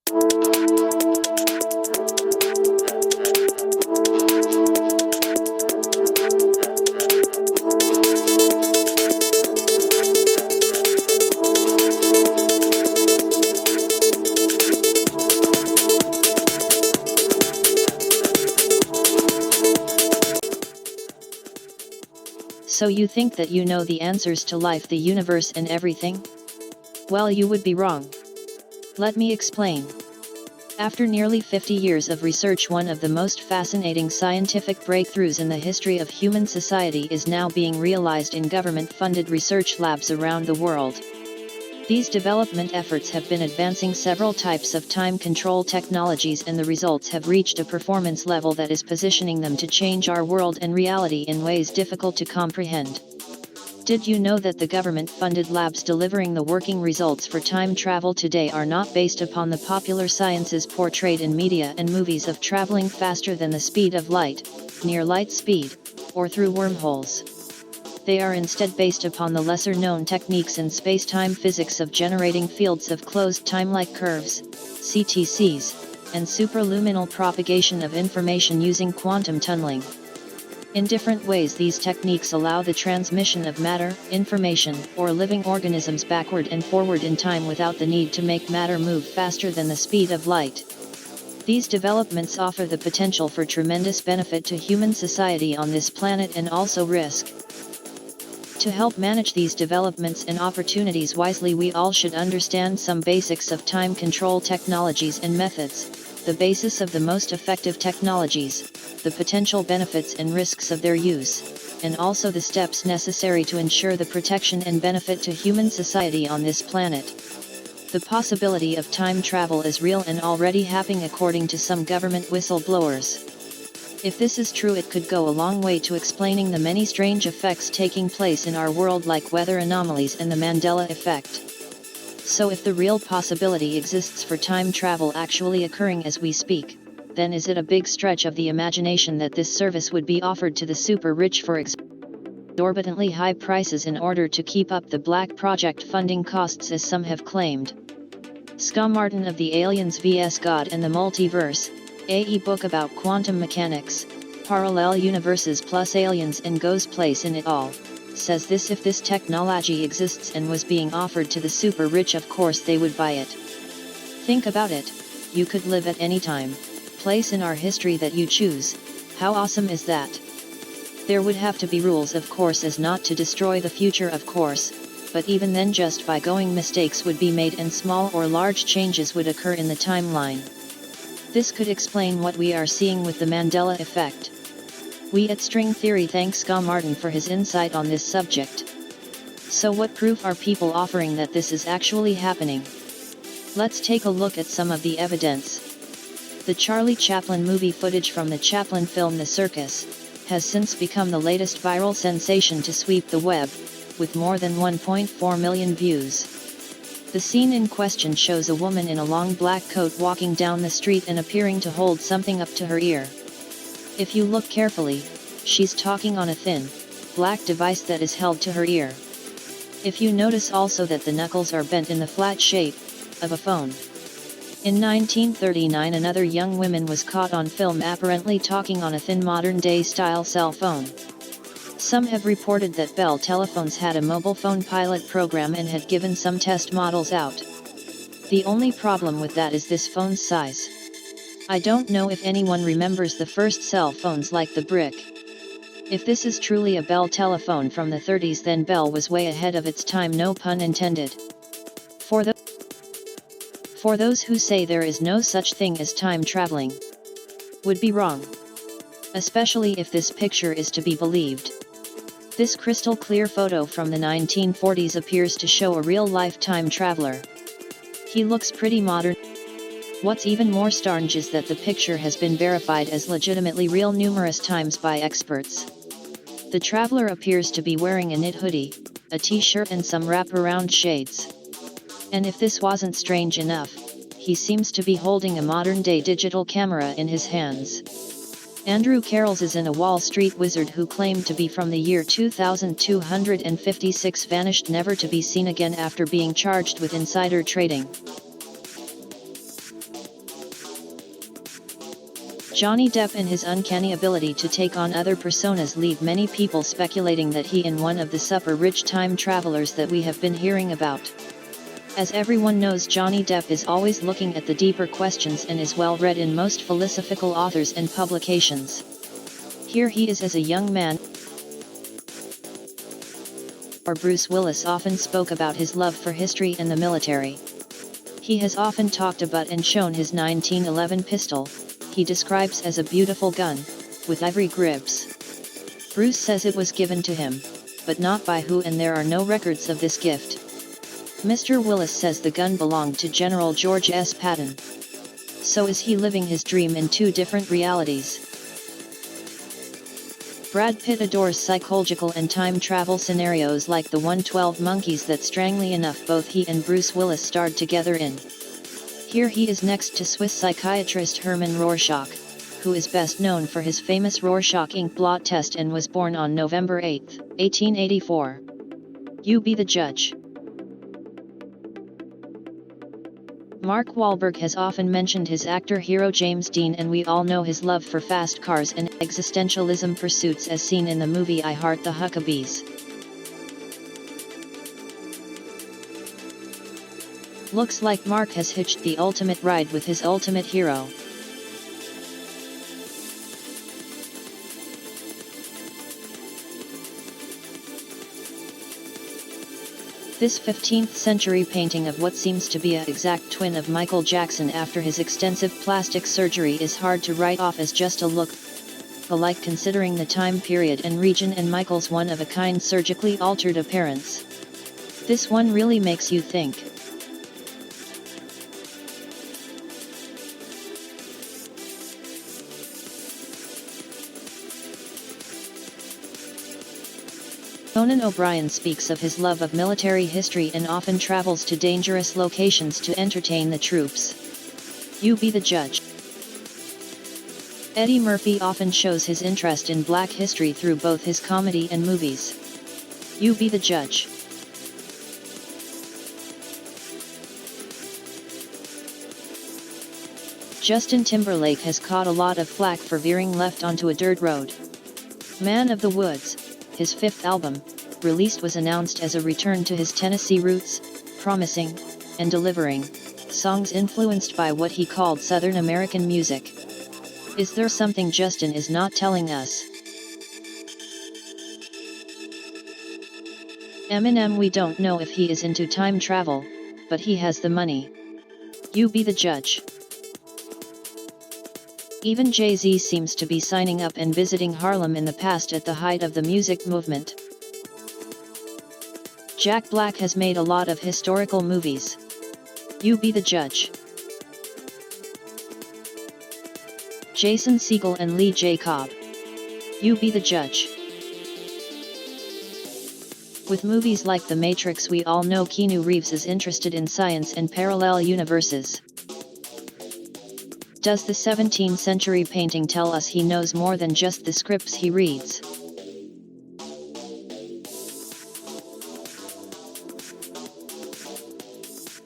So you think that you know the answers to life, the universe and everything? Well, you would be wrong. Let me explain. After nearly 50 years of research, one of the most fascinating scientific breakthroughs in the history of human society is now being realized in government-funded research labs around the world. These development efforts have been advancing several types of time control technologies, and the results have reached a performance level that is positioning them to change our world and reality in ways difficult to comprehend. Did you know that the government-funded labs delivering the working results for time travel today are not based upon the popular sciences portrayed in media and movies of traveling faster than the speed of light, near light speed, or through wormholes? They are instead based upon the lesser-known techniques in space-time physics of generating fields of closed time-like curves, CTCs, and superluminal propagation of information using quantum tunneling. In different ways, these techniques allow the transmission of matter, information, or living organisms backward and forward in time without the need to make matter move faster than the speed of light. These developments offer the potential for tremendous benefit to human society on this planet, and also risk. To help manage these developments and opportunities wisely, we all should understand some basics of time control technologies and methods, the basis of the most effective technologies, the potential benefits and risks of their use, and also the steps necessary to ensure the protection and benefit to human society on this planet. The possibility of time travel is real and already happening according to some government whistleblowers. If this is true, it could go a long way to explaining the many strange effects taking place in our world, like weather anomalies and the Mandela Effect. So if the real possibility exists for time travel actually occurring as we speak, then is it a big stretch of the imagination that this service would be offered to the super rich for exorbitantly high prices in order to keep up the black project funding costs, as some have claimed? Scott Martin of the Aliens vs. God and the Multiverse, a book about quantum mechanics, parallel universes plus aliens and Go's place in it all, says this: if this technology exists and was being offered to the super rich, of course they would buy it. Think about it, you could live at any time, place in our history that you choose. How awesome is that? There would have to be rules, of course, as not to destroy the future, of course, but even then, just by going, mistakes would be made and small or large changes would occur in the timeline. This could explain what we are seeing with the Mandela Effect. We at String Theory thank Scott Martin for his insight on this subject. So what proof are people offering that this is actually happening? Let's take a look at some of the evidence. The Charlie Chaplin movie footage from the Chaplin film The Circus has since become the latest viral sensation to sweep the web, with more than 1.4 million views. The scene in question shows a woman in a long black coat walking down the street and appearing to hold something up to her ear. If you look carefully, she's talking on a thin, black device that is held to her ear. If you notice also that the knuckles are bent in the flat shape of a phone. In 1939, another young woman was caught on film apparently talking on a thin modern-day style cell phone. Some have reported that Bell Telephones had a mobile phone pilot program and had given some test models out. The only problem with that is this phone's size. I don't know if anyone remembers the first cell phones like the brick. If this is truly a Bell telephone from the 30s, then Bell was way ahead of its time, no pun intended. For those who say there is no such thing as time traveling, would be wrong. Especially if this picture is to be believed. This crystal clear photo from the 1940s appears to show a real-life time traveler. He looks pretty modern. What's even more strange is that the picture has been verified as legitimately real numerous times by experts. The traveler appears to be wearing a knit hoodie, a t-shirt and some wrap-around shades. And if this wasn't strange enough, he seems to be holding a modern-day digital camera in his hands. Andrew Carroll's is a Wall Street wizard who claimed to be from the year 2256, vanished never to be seen again after being charged with insider trading. Johnny Depp and his uncanny ability to take on other personas leave many people speculating that he is one of the super rich time travelers that we have been hearing about. As everyone knows, Johnny Depp is always looking at the deeper questions and is well read in most philosophical authors and publications. Here he is as a young man. Or Bruce Willis often spoke about his love for history and the military. He has often talked about and shown his 1911 pistol, he describes as a beautiful gun, with ivory grips. Bruce says it was given to him, but not by who, and there are no records of this gift. Mr. Willis says the gun belonged to General George S. Patton. So is he living his dream in two different realities? Brad Pitt adores psychological and time travel scenarios like the 112 Monkeys that strangely enough both he and Bruce Willis starred together in. Here he is next to Swiss psychiatrist Hermann Rorschach, who is best known for his famous Rorschach ink blot test and was born on November 8, 1884. You be the judge. Mark Wahlberg has often mentioned his actor hero James Dean, and we all know his love for fast cars and existentialism pursuits as seen in the movie I Heart the Huckabees. Looks like Mark has hitched the ultimate ride with his ultimate hero. This 15th century painting of what seems to be an exact twin of Michael Jackson after his extensive plastic surgery is hard to write off as just a look-alike considering the time period and region and Michael's one-of-a-kind surgically altered appearance. This one really makes you think. Conan O'Brien speaks of his love of military history and often travels to dangerous locations to entertain the troops. You be the judge. Eddie Murphy often shows his interest in black history through both his comedy and movies. You be the judge. Justin Timberlake has caught a lot of flack for veering left onto a dirt road. Man of the Woods, his fifth album, released, was announced as a return to his Tennessee roots, promising, and delivering, songs influenced by what he called Southern American music. Is there something Justin is not telling us? Eminem: we don't know if he is into time travel, but he has the money. You be the judge. Even Jay-Z seems to be signing up and visiting Harlem in the past at the height of the music movement. Jack Black has made a lot of historical movies. You be the judge. Jason Segel and Lee J. Cobb. You be the judge. With movies like The Matrix, we all know Keanu Reeves is interested in science and parallel universes. Does the 17th century painting tell us he knows more than just the scripts he reads?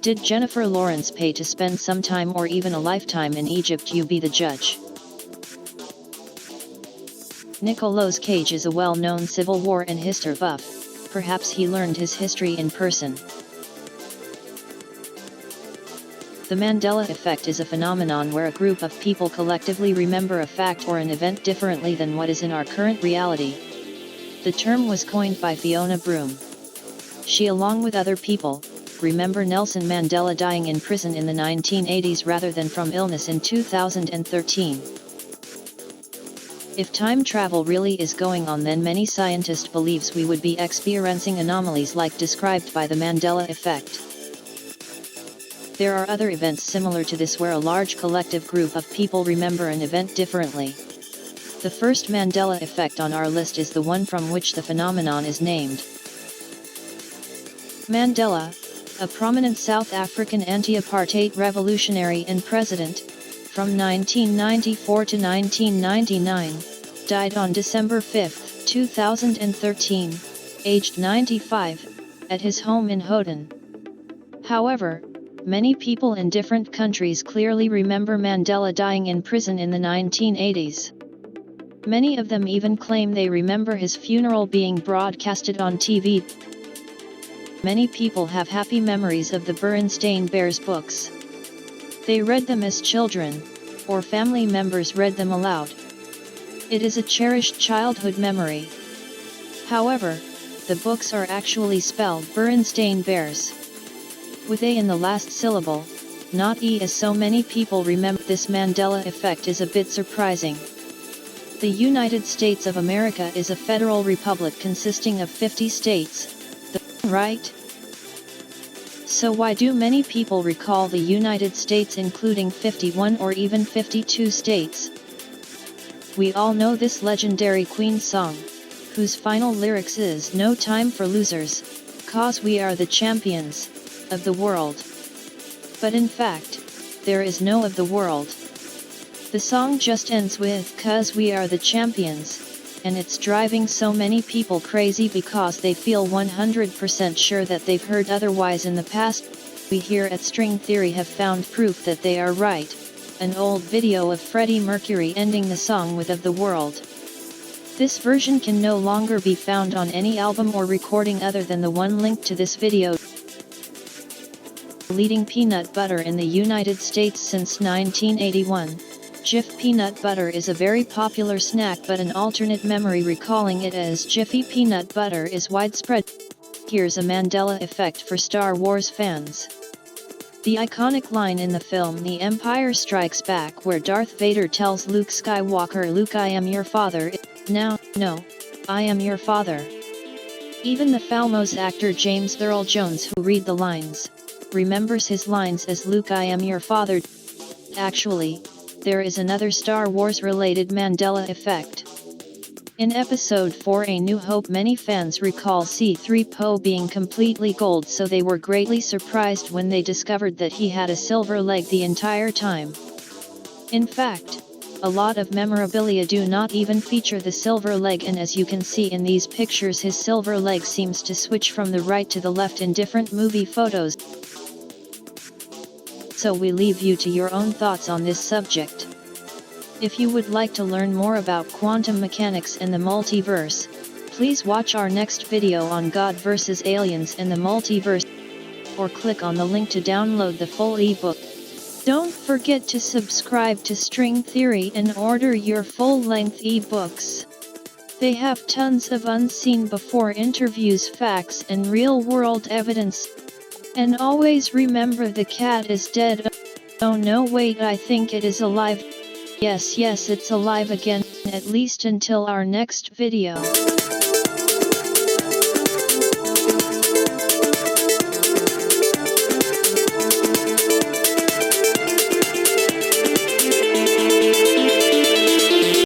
Did Jennifer Lawrence pay to spend some time or even a lifetime in Egypt? You be the judge. Nicolas Cage is a well-known Civil War and history buff. Perhaps he learned his history in person. The Mandela Effect is a phenomenon where a group of people collectively remember a fact or an event differently than what is in our current reality. The term was coined by Fiona Broome. She, along with other people, remember Nelson Mandela dying in prison in the 1980s rather than from illness in 2013. If time travel really is going on, then many scientists believes we would be experiencing anomalies like described by the Mandela Effect. There are other events similar to this where a large collective group of people remember an event differently. The first Mandela Effect on our list is the one from which the phenomenon is named. Mandela, a prominent South African anti-apartheid revolutionary and president, from 1994 to 1999, died on December 5, 2013, aged 95, at his home in Houghton. However, Many people in different countries clearly remember Mandela dying in prison in the 1980s. Many of them even claim they remember his funeral being broadcasted on TV. Many people have happy memories of the Berenstain Bears books. They read them as children, or family members read them aloud. It is a cherished childhood memory. However, the books are actually spelled Berenstain Bears, with A in the last syllable, not E as so many people remember. This Mandela effect is a bit surprising. The United States of America is a federal republic consisting of 50 states, right? So why do many people recall the United States including 51 or even 52 states? We all know this legendary Queen song, whose final lyrics is "No time for losers, 'cause we are the champions of the world." But in fact, there is no of the world. The song just ends with "'cause we are the champions," and it's driving so many people crazy because they feel 100% sure that they've heard otherwise in the past. We here at String Theory have found proof that they are right. An old video of Freddie Mercury ending the song with "of the world." This version can no longer be found on any album or recording other than the one linked to this video. Leading peanut butter in the United States since 1981, Jif peanut butter is a very popular snack, but an alternate memory recalling it as Jiffy peanut butter is widespread. Here's a Mandela effect for Star Wars fans. The iconic line in the film The Empire Strikes Back where Darth Vader tells Luke Skywalker, "Luke, I am your father," now, no, I am your father. Even the famous actor James Earl Jones, who read the lines, remembers his lines as "Luke, I am your father." Actually, there is another Star Wars related Mandela effect. In Episode 4 A New Hope, many fans recall C-3PO being completely gold, so they were greatly surprised when they discovered that he had a silver leg the entire time. In fact, a lot of memorabilia do not even feature the silver leg, and as you can see in these pictures, his silver leg seems to switch from the right to the left in different movie photos. So we leave you to your own thoughts on this subject. If you would like to learn more about quantum mechanics and the multiverse, please watch our next video on God vs. Aliens and the Multiverse, or click on the link to download the full ebook. Don't forget to subscribe to String Theory and order your full-length ebooks. They have tons of unseen before interviews, facts and real-world evidence. And always remember, the cat is dead. Oh no, wait, I think it is alive. Yes, it's alive again, at least until our next video.